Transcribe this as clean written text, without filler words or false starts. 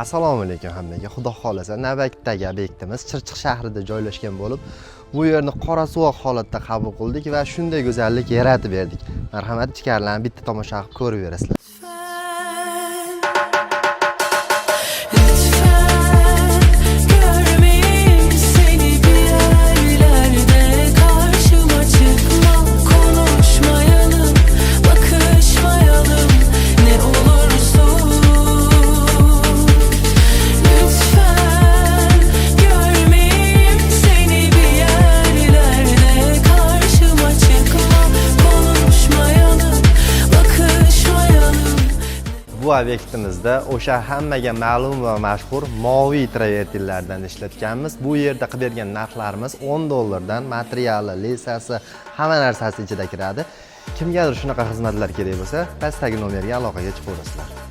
Assalomu alaykum hammaga. Xudo xolasa navbatdagi obyektimiz Chirchiq shahrida joylashgan bo'lib, bu yerni qorasuvoq holatda qabul qildik va shunday go'zallik yaratib berdik. Marhamat, ichkarilarni bitta tomosha qilib ko'rib berasizlar. Bu obyektimizda o'sha hammaga ma'lum va mashhur moviy travertinlardan ishlatganmiz. Bu yerda qilib bergan narxlarimiz $10 materiali, lesasi, hamma narsasi ichida kiradi. Kimgadir shunaqa xizmatlar kerak bo'lsa, pastdagi nomerga aloqaga chiqaverasizlar.